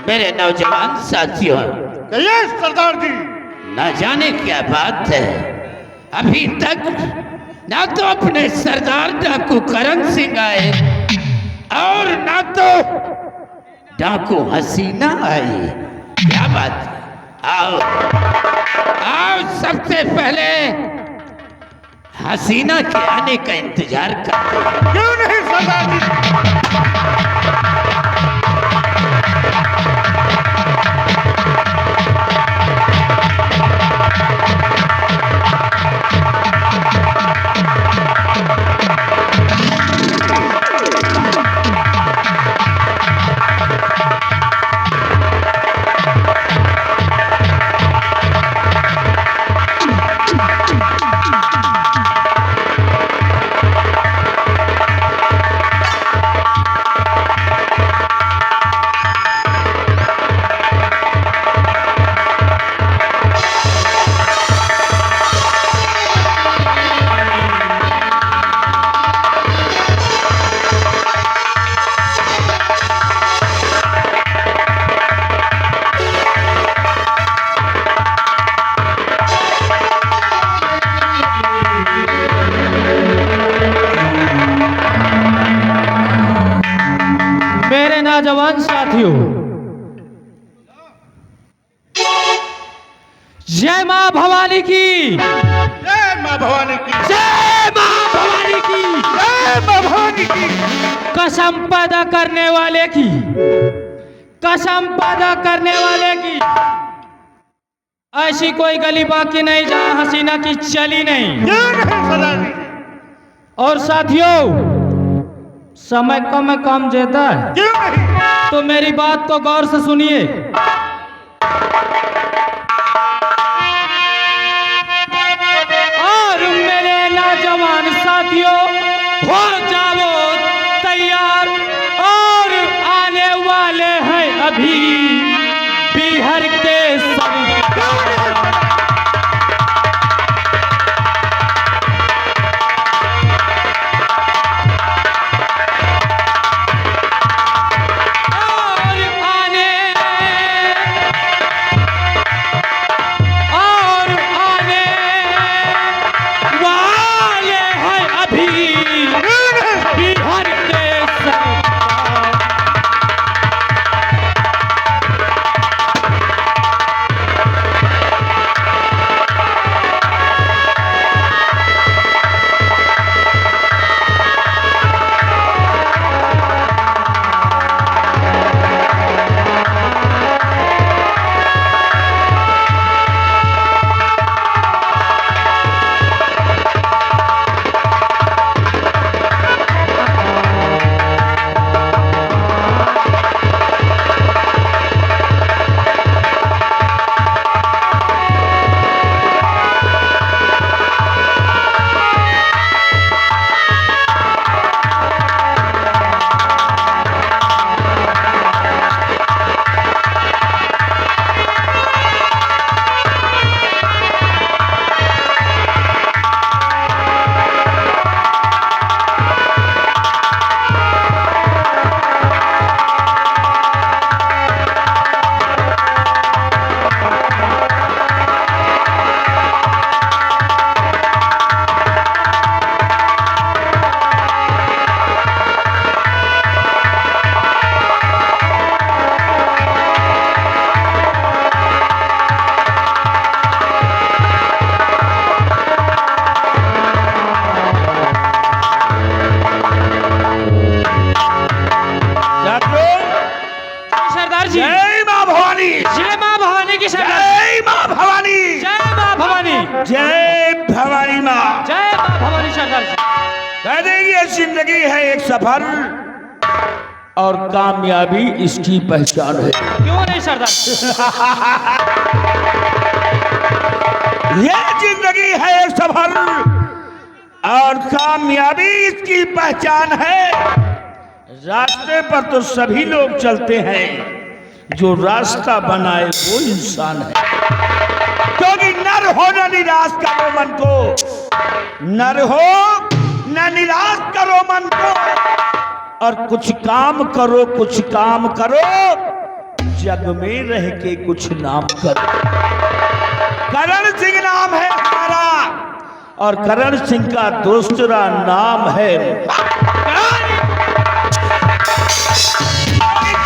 मेरे नौजवान साथियों, कहिए सरदार जी। न जाने क्या बात है, अभी तक ना तो अपने सरदार डाकू करण सिंह आए और ना तो डाकू हसीना आई। क्या बात है? आओ आओ, सबसे पहले हसीना के आने का इंतजार करते हैं। क्यों नहीं सरदार जी। नौजवान साथियों, जय मां भवानी की, जय मां भवानी की, जय मां भवानी की, जय मां भवानी की। कसम पैदा करने वाले की, कसम पैदा करने वाले की, ऐसी कोई गली बाकी नहीं जहां हसीना की चली नहीं। क्यों नहीं सरदार जी। और साथियों, समय कम देता है, क्यों नहीं। तो मेरी बात को गौर से सुनिए। और मेरे नौजवान साथियों, हो जाओ तैयार, और आने वाले हैं अभी बिहार के जय मां भवानी, जय मां भवानी की, जय मां भवानी, जय मां भवानी, जय भवानी मां, जय मां भवानी। सरदार जी, कह देंगे जिंदगी है एक सफर और कामयाबी इसकी पहचान है। क्यों नहीं सरदार? ये जिंदगी है एक सफर और कामयाबी इसकी पहचान है। रास्ते पर तो सभी लोग चलते हैं, जो रास्ता बनाए वो इंसान है। क्योंकि नर हो न निराश करो मन को, नर हो न निराश करो मन को, और कुछ काम करो, कुछ काम करो जग में रह के कुछ नाम कर। करण सिंह नाम है हमारा और करण सिंह का दूसरा नाम है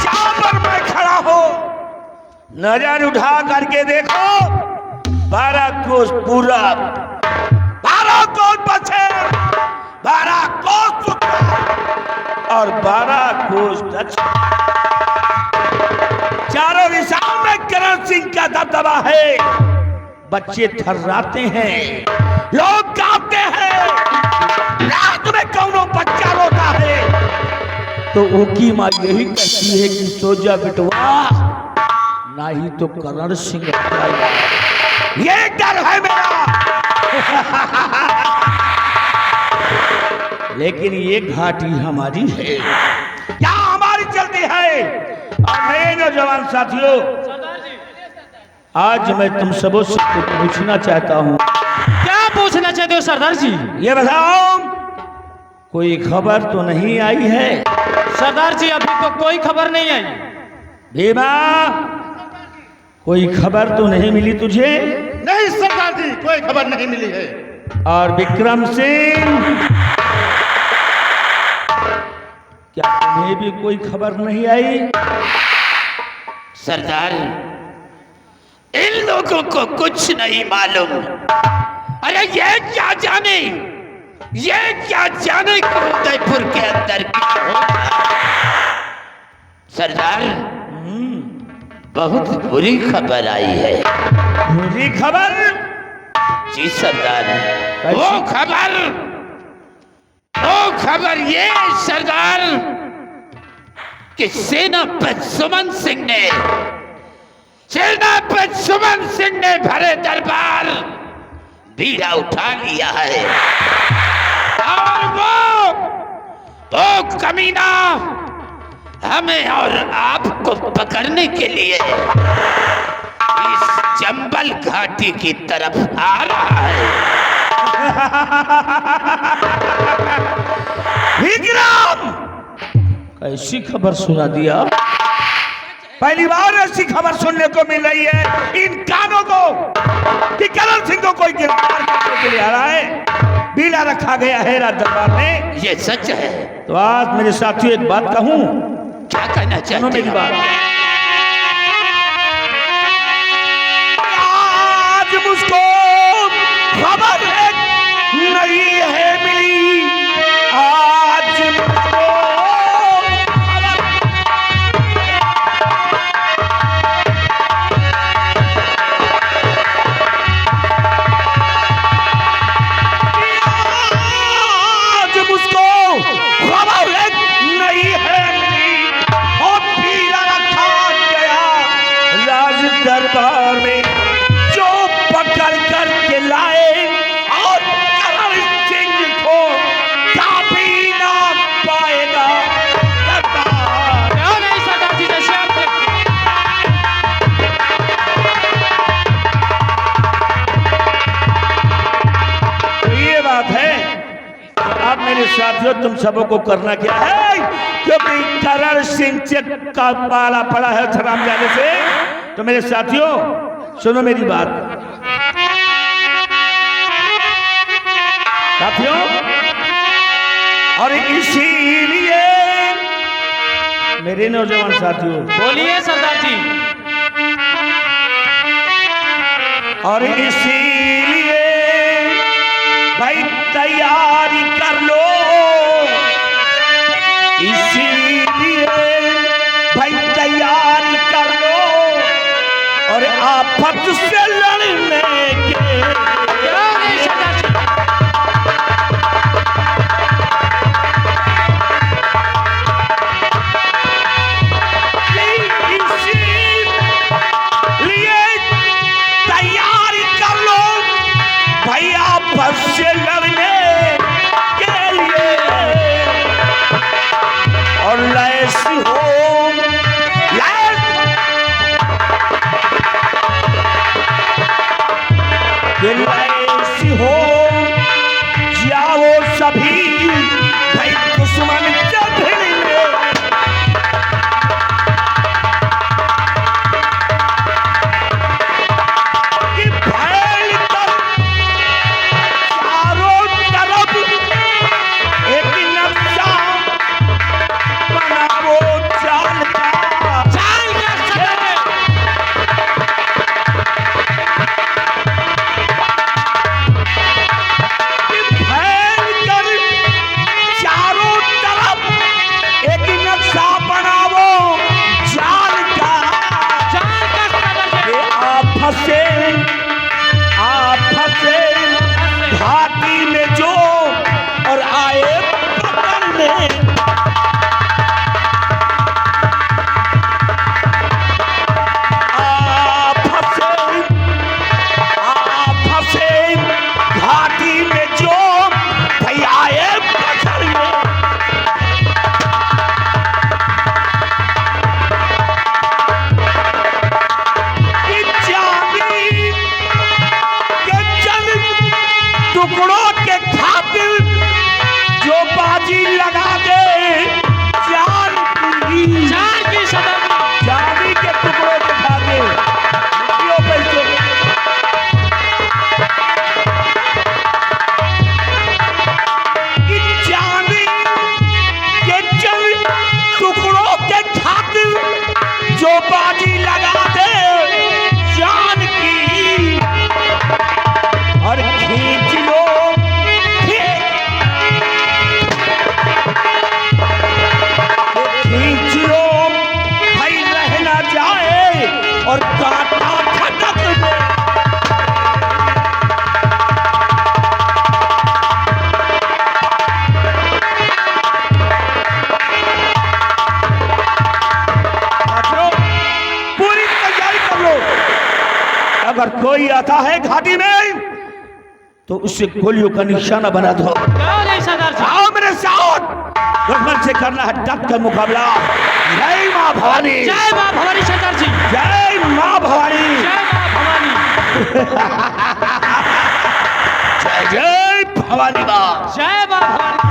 जहां पर मैं खड़ा हो नजर उठा करके देखो 12 कोस पूरा 12 कोस पश्चिम 12 कोस उत्तर और 12 कोस दक्षिण चारों दिशाओं में करण सिंह का दबदबा है। बच्चे थर्राते हैं, लोग कांपते हैं। रात में कौनो बच्चा रोता है तो ओकी माँ यही कहती है कि सो जा बिटवा, नहीं तो करण सिंह आएगा। ये डर है मेरा। लेकिन ये घाटी हमारी है, क्या हमारी चलती है। और मेरे नौजवान साथियों, आज मैं तुम सबों से कुछ पूछना चाहता हूँ। क्या पूछना चाहते हो सरदार जी? ये बताओ, कोई खबर तो नहीं आई है? सरदार जी अभी तो कोई खबर नहीं आई। भीमा, कोई खबर तो नहीं मिली तुझे? नहीं सरदार जी, कोई खबर नहीं मिली है। और विक्रम सिंह, क्या तुम्हें भी कोई खबर नहीं आई? सरदार, इन लोगों को कुछ नहीं मालूम। अरे ये क्या जाने कि उदयपुर के अंदर क्या होता है। सरदार, बहुत बुरी खबर आई है। बुरी खबर? जी सरदार, वो खबर ये सरदार कि सेनापति सुमन सिंह ने भरे दरबार बीड़ा उठा लिया है और वो कमीना हमें और आपको पकड़ने के लिए इस चंबल घाटी की तरफ आ रहा है। विक्रम, कैसी खबर सुना दिया? पहली बार ऐसी खबर सुनने को मिल रही है इन कानों को कि करण सिंह को कोई गिरफ्तार करने के लिए आ रहा है, बीड़ा रखा गया है राज दरबार में। ये सच है। तो आज मेरे साथियों एक बात कहूं? क्या कहना चाहते मेरी हैं? बात, आज मुझको खबर नहीं है मिली। आज मुझको खबर नहीं है मिली और बीड़ा रखा गया राज दरबार में, जो पकड़ कर के लाए और करण सिंह को काबी ना पाएगा। नहीं सरदार जी, जैसे आप तो ये बात है। अब मेरे साथियों, तुम सबों को करना क्या है, क्योंकि करण सिंह का पाला पड़ा है थराम जाने से। तो मेरे साथियों सुनो मेरी बात। साथियों, और इसीलिए मेरे नौजवान साथियों, बोलिए सरदार जी। और इसीलिए भाई तैयारी कर लो, इसीलिए भाई तैयारी कर लो और आफत से लड़ने के। नहीं सरदार जी। इसीलिए तैयारी कर लो भाई आपस से लड़ने के लिए। और लैस हो, लैस हो जाओ सभी भाई दुश्मन के भिड़ने। आता है घाटी में तो उससे गोलियों का निशाना बना दो। क्यों नहीं सरदार जी? आओ मेरे साथ, दुश्मन से करना है डट का मुकाबला। जय माँ भवानी, जय माँ भवानी सरदार जी, जय माँ भवानी, जय माँ भवानी, जय भवानी माँ, जय माँ भवानी।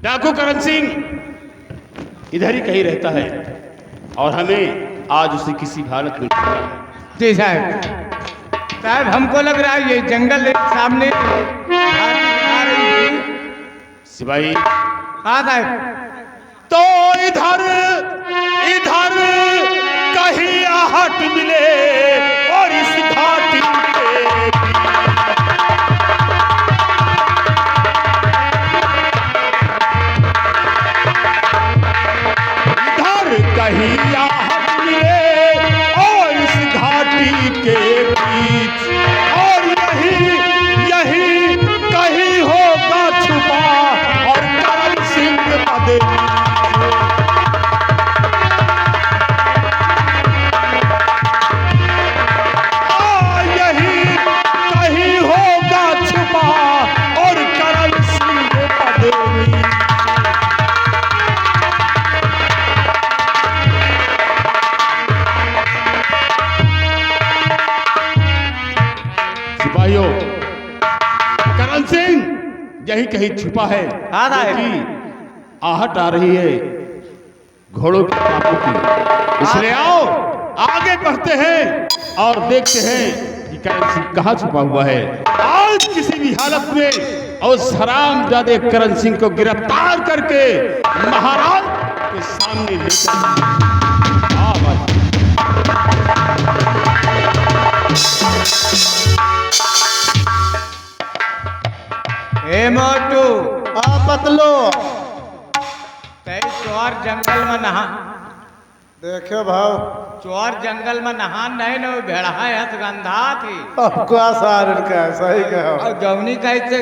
डाकू करण सिंह इधर ही कहीं रहता है और हमें आज उसे किसी हालत में ढूंढना है। जी साहब, हमको लग रहा है ये जंगल एक सामने आ रही थी। सिपाही, हाँ साहब, तो इधर इधर कहीं आहट मिले और इस घाटी के कहीं आहट मिले और इस घाटी के बीच, और यही कहीं होगा छुपा और करण सिंह पदे। यही कहीं होगा छुपा और करण सिंह पदे। सिपाहियों, करण सिंह यही कहीं छुपा है। क्योंकि आहट आ रही है घोड़ों के टापू की, इसलिए आओ आगे बढ़ते हैं और देखते हैं कि करण सिंह कहाँ छुपा हुआ है। आज किसी भी हालत में उस हरामजादे करण सिंह को गिरफ्तार करके महाराज के सामने लेकर ए मोटू, पतलो कई चोर जंगल में नहा, देखो भाव चोर जंगल में नहान नहीं न भेड़ा हथगंधा थी आपका सार का सही कहो। और जौनी कहीं से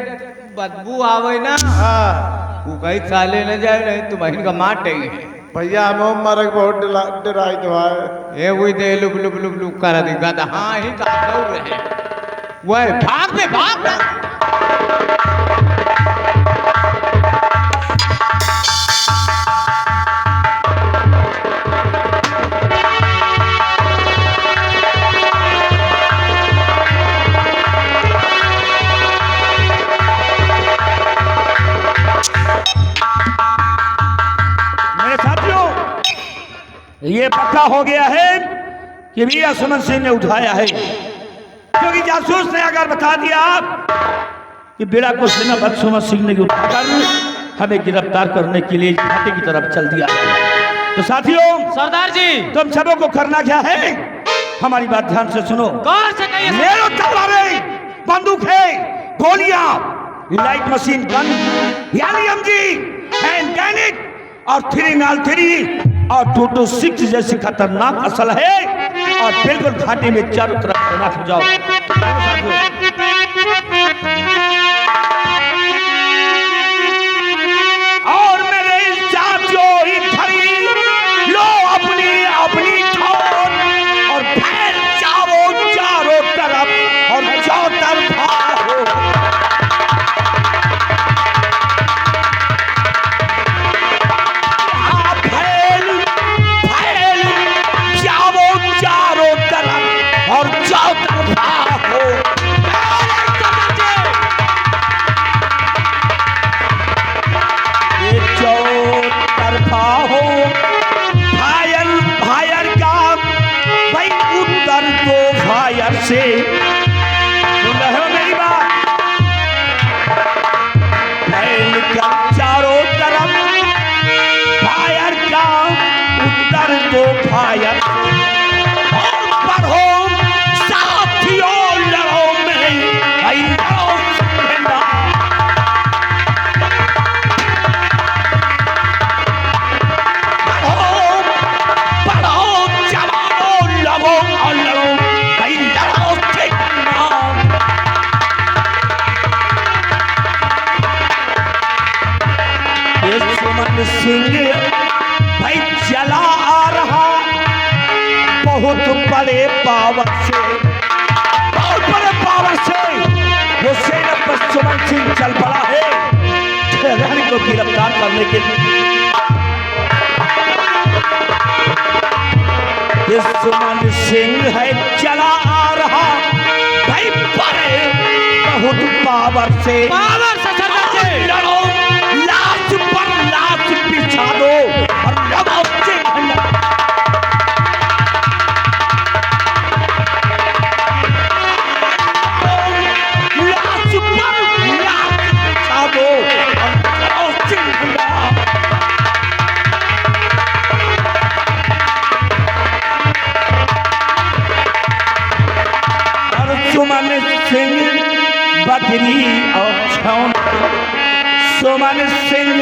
बदबू आवे ना, हाँ वो कहीं साले न जाए नहीं तो बहन का मार देंगे। भैया हम मरक बहुत डराई दवाए। ए वही they look look look look कर दी गधा, हाँ ही का दौड़ रहे वह भाग में भाग। ये पक्का हो गया है कि वीर सुमन सिंह ने उठाया है, क्योंकि जासूस ने अगर बता दिया कि बेड़ा को सेनापति सुमन सिंह ने उठाकर हमें गिरफ्तार करने के लिए घाटी की तरफ चल दिया है। तो साथियों, सरदार जी, तुम सबों को करना क्या है, हमारी बात ध्यान से सुनो। गौर से कहिए। मेरे तलवारें, बंदूकें, गोलियां, लाइट मशीन गन, यानी एमजी, हैंड और 303 और 226 जैसी खतरनाक असल है, और बिल्कुल घाटी में चारों तरफ तैनात हो जाओ। और मेरे साथियों, इधर लो अपनी अपनी ठोर और फैल जाओ चारों तरफ और चौतरफा हो। और चौतरफा हो। सुमन सिंह भाई चला आ रहा बहुत बड़े पावर से, बहुत बड़े पावर से वो सेना पर सुमन सिंह चल पड़ा है रानी को गिरफ्तार करने के लिए। ये सुमन सिंह है चला आ रहा भाई बड़े बहुत पावर से लड़ो, लाश पर लाश बिछा दो और लगो चिन्ह। लाश पर लाश बिछा दो और लगो चिन्ह। सुमन सिंह बकरी और छौन, सुमन सिंह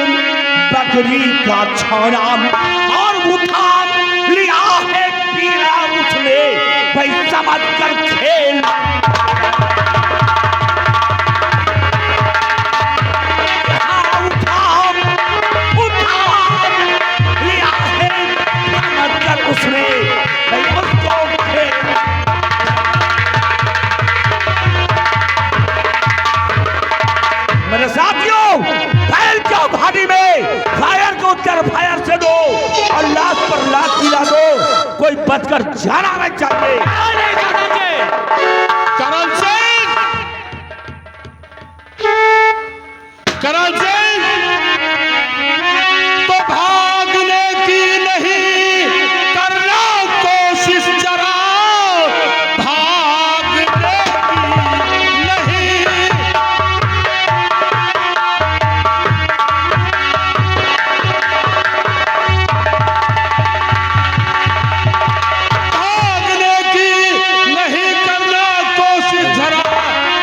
बकरी का छौना और उठा लिया है पीला उसने भाई समझ कर खेल। उठा लिया है समझ कर उसने भाई उसको खेल। मेरे साथियों फैल जाओ घाटी में, फायर को उत्तर फायर से दो और लाश पर लाश गिरा दो, कोई बचकर जाना नहीं चाहिए। करण सिंह, करण सिंह तो भागने की नहीं करना कोशिश जरा, भागने की नहीं। भागने की नहीं करना कोशिश जरा,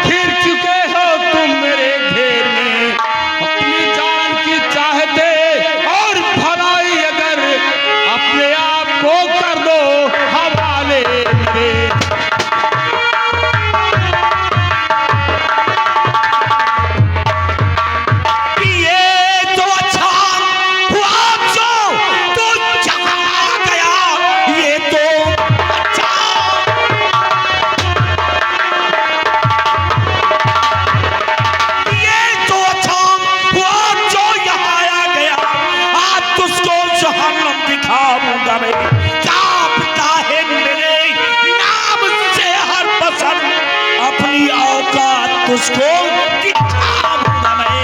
घिर चुके हो तुम मेरे घेर में। अपनी जान की चाहते और भलाई अगर अपने आप को कर दो हवाले मेरे। ये तो अच्छा हुआ जो तू चला गया, ये तो अच्छा। ये तो अच्छा हुआ जो यहाँ आ गया, आज तुझको जहन्नम दिखाऊंगा मैं। कांपता है मेरे नाम से हर पसंद, अपनी औकात तुझको दिखाऊंगा मैं।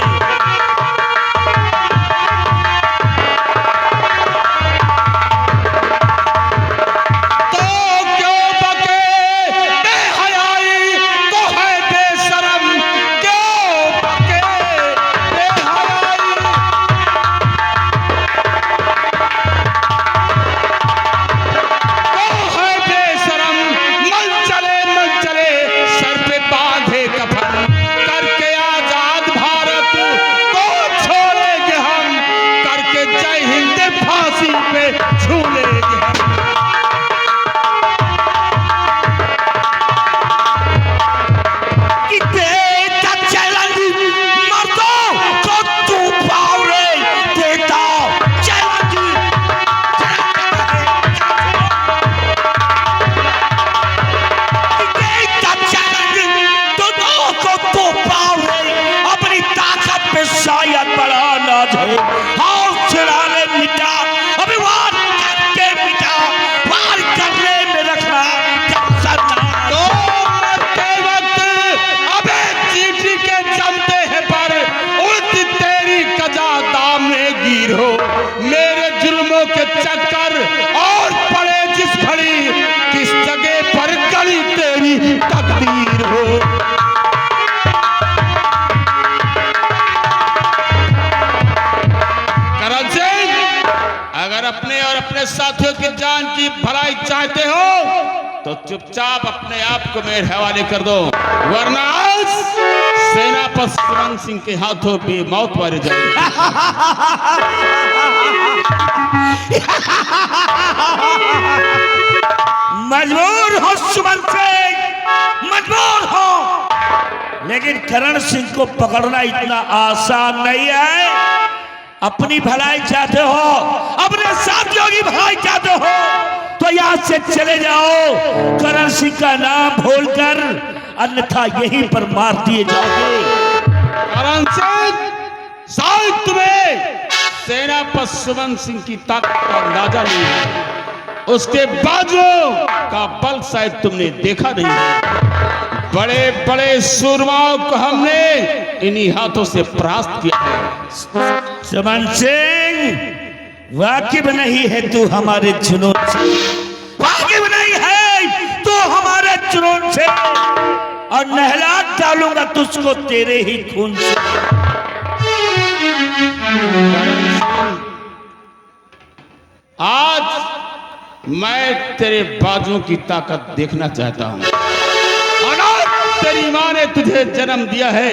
तो क्यों बके बेहयाई तो है बेशरम, क्यों बके बेहयाई। तो है बेशरम, मन चले सर पे बांधे कफन, करके आजाद भारत को छोड़ेंगे हम, करके जय हिंद फांसी पे झूलेंगे हम। कि देता चैलेंज मर्दों को तू पावरे देता चैलेंज। कि देता चैलेंज दोनों को तू पावरे, अपनी ताकत पे शायद बड़ा ना जाए। हौसला ने मिटा अभी वार करके मिटा, वार करने में रखना कसम ना। तो मरते वक्त अबे चींटी के जमते हैं पर उड़ती तेरी कजा दामने गिर हो, मेरे जुल्मों के चक्कर और पड़े जिस घड़ी, किस जगह पर गली तेरी तकदीर हो। करण सिंह, अगर अपने और अपने साथियों की जान की भलाई चाहते हो तो चुपचाप अपने आप को मेरे हवाले कर दो, वरना आज सेनापति सुमन सिंह के हाथों भी मौत वाली जाएगी। मजबूर हो सुमन सिंह, मजबूर हो, लेकिन करण सिंह को पकड़ना इतना आसान नहीं है। अपनी भलाई चाहते हो, अपने साथियों की भलाई चाहते हो, तो यहां से चले जाओ करण सिंह का नाम भूलकर, अन्यथा यहीं पर मार दिए जाओगे। करण सिंह, शायद तुम्हें सेनापति सुमंत सिंह की ताकत का अंदाजा नहीं है, उसके बाजुओं का बल शायद तुमने देखा नहीं है। बड़े बड़े सूरमाओं को हमने इन्हीं हाथों से परास्त किया है। सुमंत सिंह, वाकिफ नहीं है तू हमारे जुनून से, वाकिफ नहीं है तू हमारे जुनून से, और नहला डालूंगा तुझको तेरे ही खून से। आज मैं तेरे बाजुओं की ताकत देखना चाहता हूं। अगर तेरी मां ने तुझे जन्म दिया है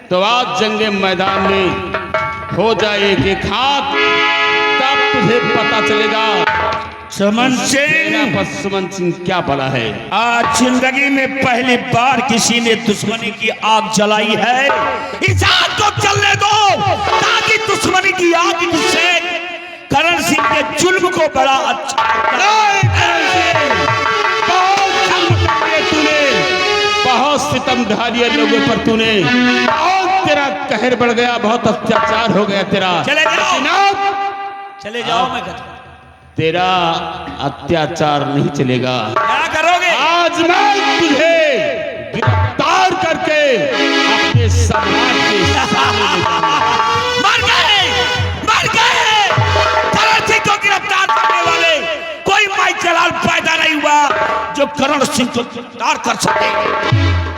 तो आज जंगे मैदान में हो जाए एक हाथ, तब तुझे पता चलेगा सुमंत सिंह, सेनापति सुमंत सिंह क्या बला है। आज जिंदगी में पहली बार किसी ने दुश्मनी की आग जलाई है। इस आग को चलने दो ताकि दुश्मनी की आग से करण सिंह के जुल्म को बड़ा अच्छा बहुत सितमधारी लोगों पर तूने, बहुत तेरा कहर बढ़ गया, बहुत अत्याचार हो गया तेरा। चले जाओ, चले जाओ। मैं तेरा अत्याचार नहीं चलेगा। क्या करोगे? आज मैं तुझे गिरफ्तार करके अपने समाज के सामने ले जाऊंगा। मर गए, मर गए। करण सिंह को गिरफ्तार करने वाले कोई माई जलाल पैदा नहीं हुआ जो करण सिंह को गिरफ्तार कर सके।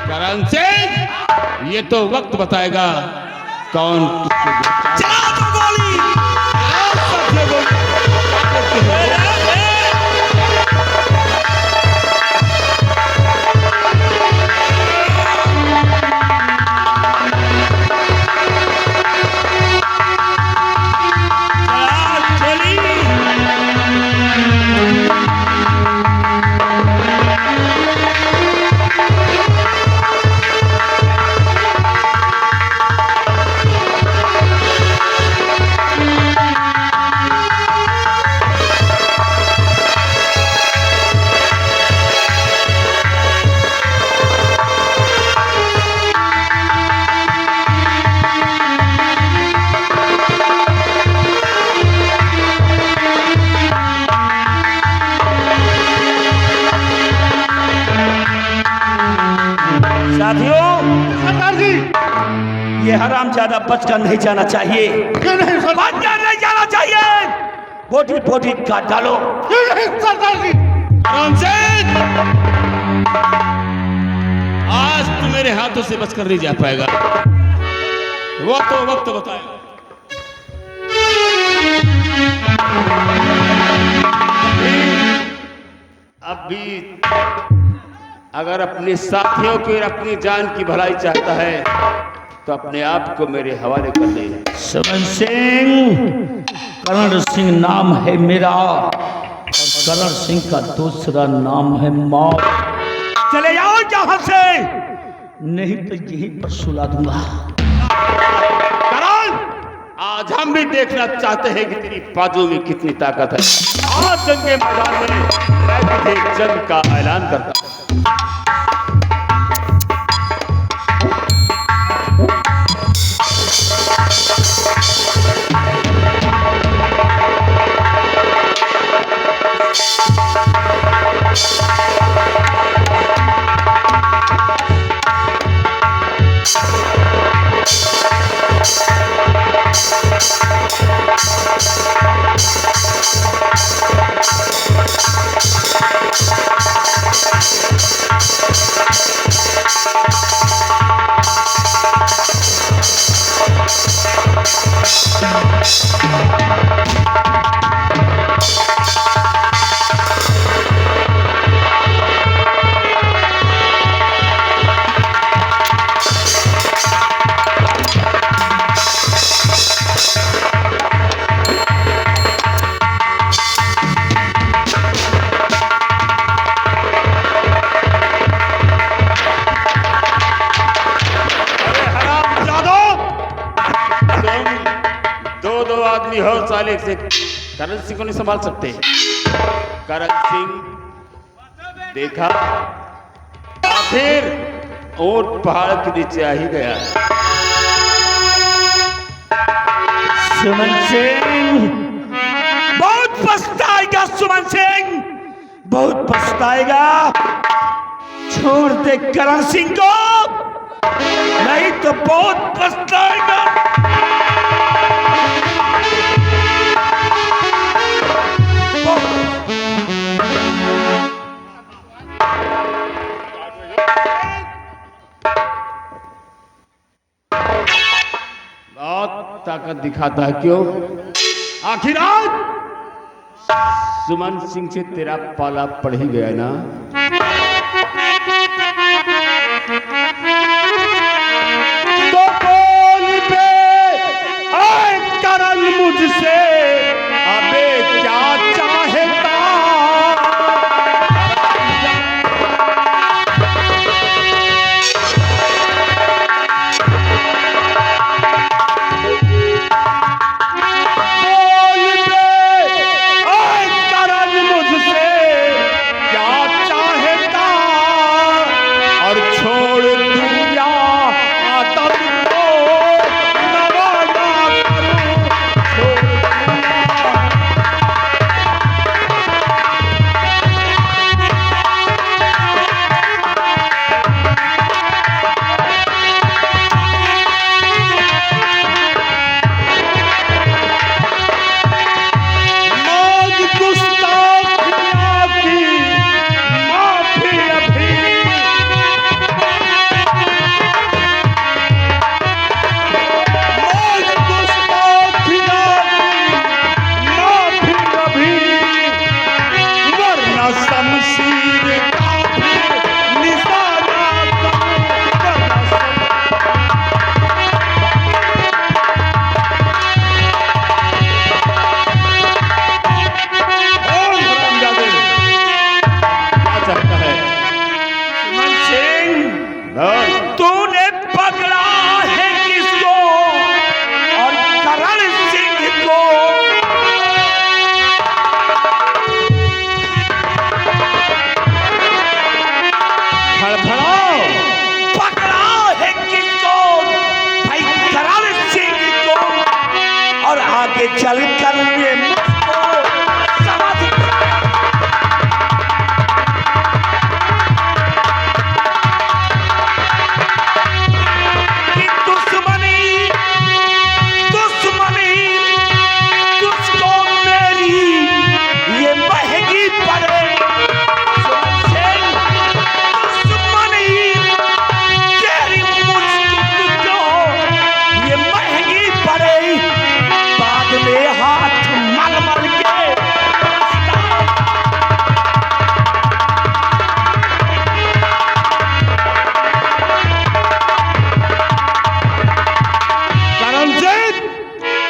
करण सिंह, ये तो वक्त बताएगा कौन चला दो गोली। ये हराम ज्यादा बचकर नहीं जाना चाहिए, बचकर नहीं जाना चाहिए। बोटी बोटी काट डालो। आज तू मेरे हाथों से बचकर नहीं जा पाएगा, वो तो वक्त बताएगा। अभी अगर अपने साथियों की और अपनी जान की भलाई चाहता है तो अपने आप को मेरे हवाले कर दे। सुमंत सिंह, करण सिंह नाम है मेरा, और करण सिंह का दूसरा नाम है मौत। चले जाओ यहां से, नहीं तो यहीं पर सुला दूंगा। करण, आज हम भी देखना चाहते हैं कि तेरी बाजू में कितनी ताकत है। आज जंग के मैदान में मैं तुझे जंग का ऐलान करता हूं। अपनी हौसले से करण सिंह को नहीं संभाल सकते। करण सिंह देखा आखिर ऊंट पहाड़ के नीचे आ ही गया। सुमन सिंह बहुत पछताएगा, सुमन सिंह बहुत पछताएगा। छोड़ दे करण सिंह को, नहीं तो बहुत पछताएगा। बहुत ताकत दिखाता है, क्यों? आखिर आज सुमन सिंह से तेरा पाला पड़ ही गया ना। तो बोल बे आए करण मुझसे, अबे क्या चाहता? तूने पकड़ा है किसको और करण सिंह को? फड़फड़ाओ, पकड़ा है किसको भाई करण सिंह को, और आगे चल कर ये मुझको समझ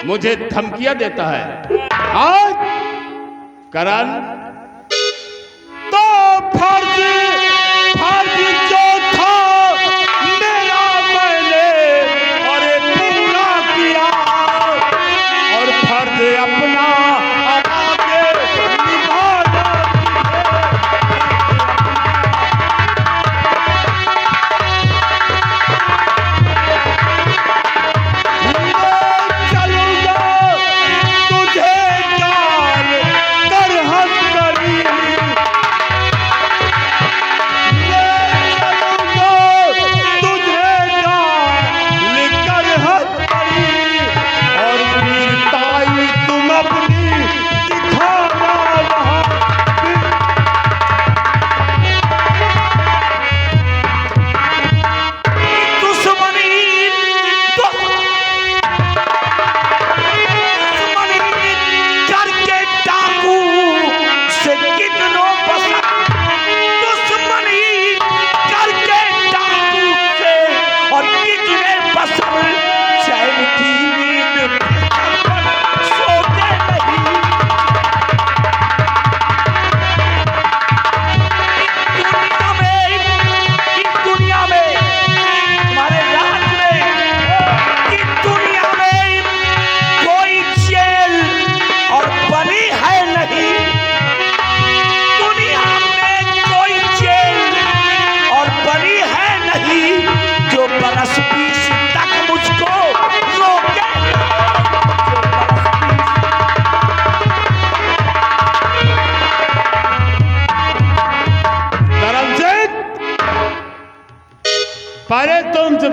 मुझे धमकियां देता है। आज करण तो फर्ज जो था मेरा मैंने और पूरा किया, और फर्ज अपना आगे निभाना। तुझे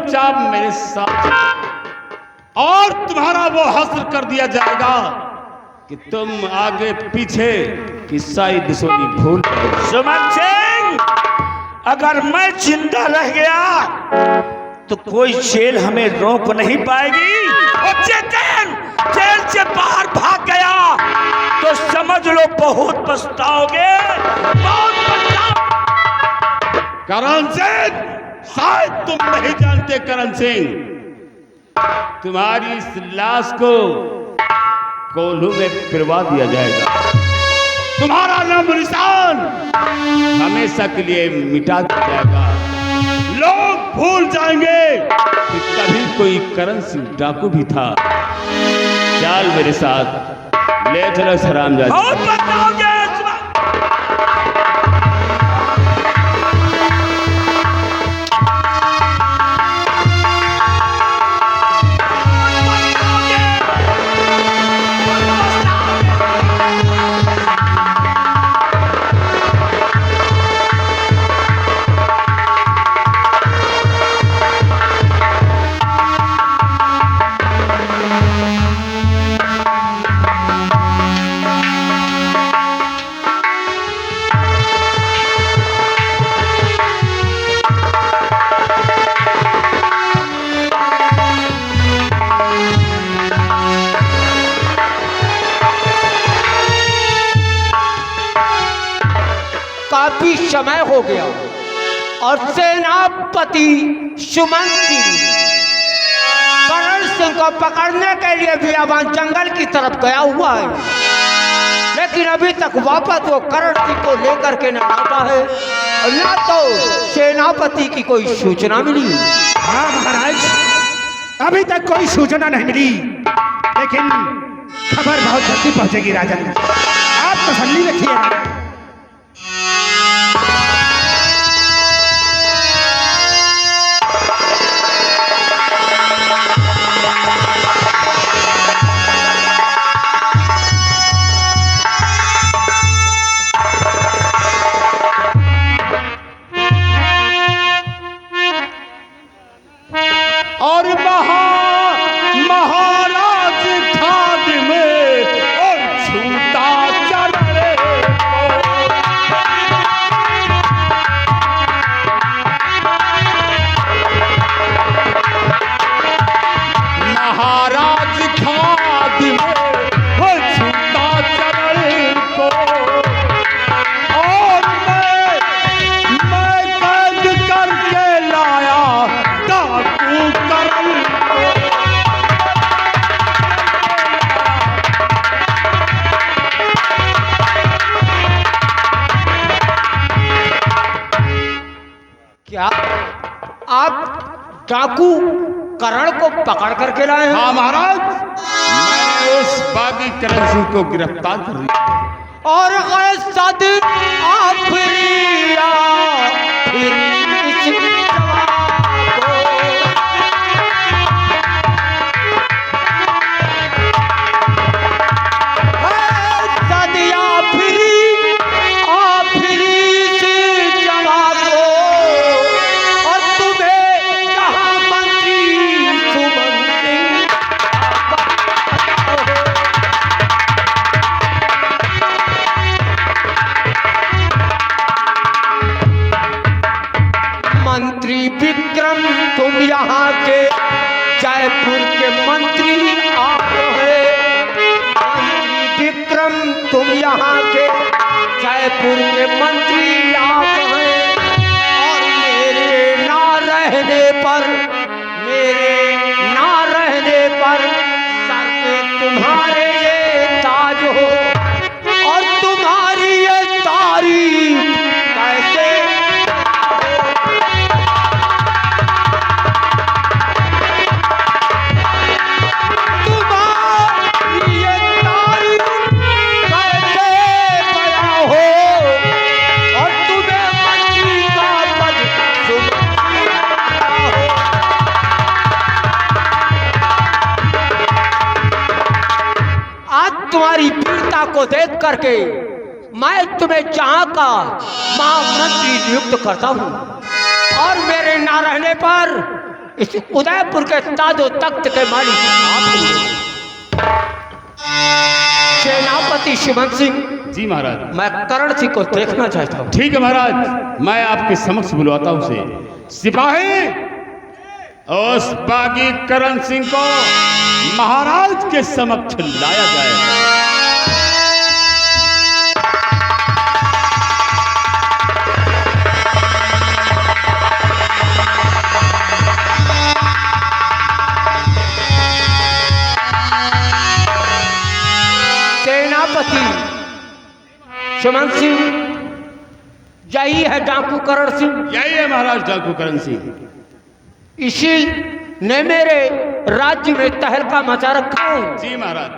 चुपचाप मेरे साथ और तुम्हारा वो हस्र कर दिया जाएगा कि तुम आगे पीछे की सारी दुश्मनी भूल जाओगे। सुमन सिंह, अगर मैं जिंदा रह गया तो कोई जेल हमें रोक नहीं पाएगी। और जेल से बाहर भाग गया तो समझ लो बहुत पछताओगे, बहुत पछताओगे। करण सिंह, शायद तुम नहीं जानते करण सिंह, तुम्हारी इस लाश को कोल्हू में पिरवा दिया जाएगा। तुम्हारा नाम निशान हमेशा के लिए मिटा दिया जाएगा। लोग भूल जाएंगे कि कभी कोई करण सिंह डाकू भी था। चल मेरे साथ, ले चलो हरामजादी। बहुत पछताओगे। काफी समय हो गया और सेनापति सुमन सिंह करण सिंह को पकड़ने के लिए बियाबान जंगल की तरफ गया हुआ है, लेकिन अभी तक वापस वो करण सिंह को लेकर के न लौटा है और न तो सेनापति की कोई सूचना मिली। हाँ महाराज, अभी तक कोई सूचना नहीं मिली, लेकिन खबर बहुत जल्दी पहुंचेगी राजन। आप तसल्ली रखिए। और महाराज खाद में और छूटा चढ़े महाराज खाद में वो छूटा चढ़े को। और मैं कैद करके लाया डाकू करण को। क्या आप डाकू करण को पकड़ करके लाए हैं? हाँ महाराज, मैंने उस बागी करण सिंह को गिरफ्तार कर लिया। और ऐसा दिन आखिरी इस जवान को ऐसा दिया आखिरी इस जवान को। और तुम्हें जहां मंत्री सुमन सिंह मंत्री विक्रम, तुम यहाँ के जयपुर के मंत्री आप हैं। मंत्री विक्रम, तुम यहाँ के जयपुर के मंत्री आप हैं। और मेरे ना रहने पर सर पे तुम्हारे ये ताज हो और तुम्हारी ये तारीफ कैसे तुम्हारी वीरता को देख करके मैं तुम्हें जहां का महामंत्री नियुक्त करता हूं। और मेरे ना रहने पर इस उदयपुर के ताजो तख्त के मालिक आप हुए। सेनापति सुमंत सिंह, जी महाराज। मैं करण सिंह को देखना चाहता हूँ। ठीक है महाराज, मैं आपके समक्ष बुलवाता हूँ उसे। सिपाही, उस बागी करण सिंह को महाराज के समक्ष लाया जाए। सेनापति सुमंत सिंह, यही है डाकू करण सिंह। यही है महाराज डाकू करण सिंह। इसी ने मेरे राज्य में तहलका मचा रखा है। जी महाराज।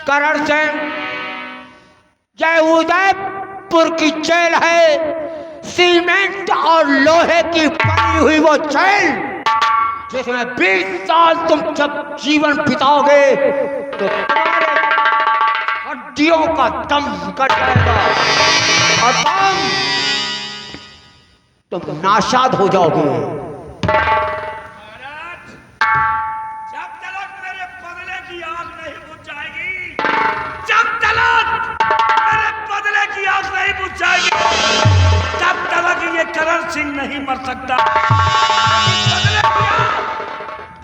करण सिंह, जय उदयपुर की जेल है सीमेंट और लोहे की बनी हुई वो जेल, जिसमें 20 साल तुम जब जीवन बिताओगे तो तुम्हारे हड्डियों का दम कट जाएगा और तुम नाशाद हो जाओगे। जब तक मेरे बदले की आग नहीं बुझ जाएगी, जब तक मेरे बदले की आग नहीं बुझ जाएगी, तब तक ये करण सिंह नहीं मर सकता।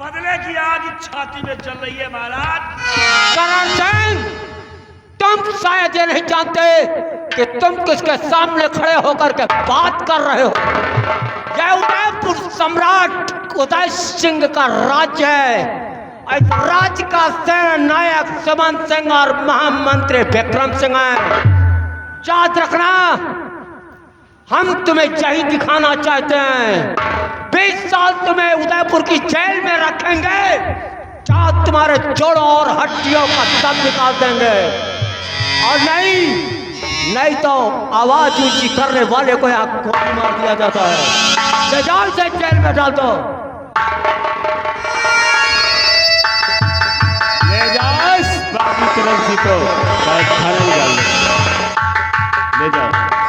बदले की आग छाती में चल रही है महाराज। करण सिंह, तुम शायद ये नहीं जानते कि तुम किसके सामने खड़े होकर के बात कर रहे हो। यह उदयपुर सम्राट उदय सिंह का राज्य है। इस राज्य का सेनानायक सुमंत सिंह और महामंत्री विक्रम सिंह है। याद रखना, हम तुम्हें यही दिखाना चाहते हैं। 20 साल तुम्हें उदयपुर की जेल में रखेंगे, जहां तुम्हारे जोड़ों और हड्डियों का दम निकाल देंगे, और नहीं तो आवाज ऊंची करने वाले को यहाँ गोली मार दिया जाता है। जान से जेल में डाल दो। ले जाओ इस बागी करण सिंह को, ले जाओ।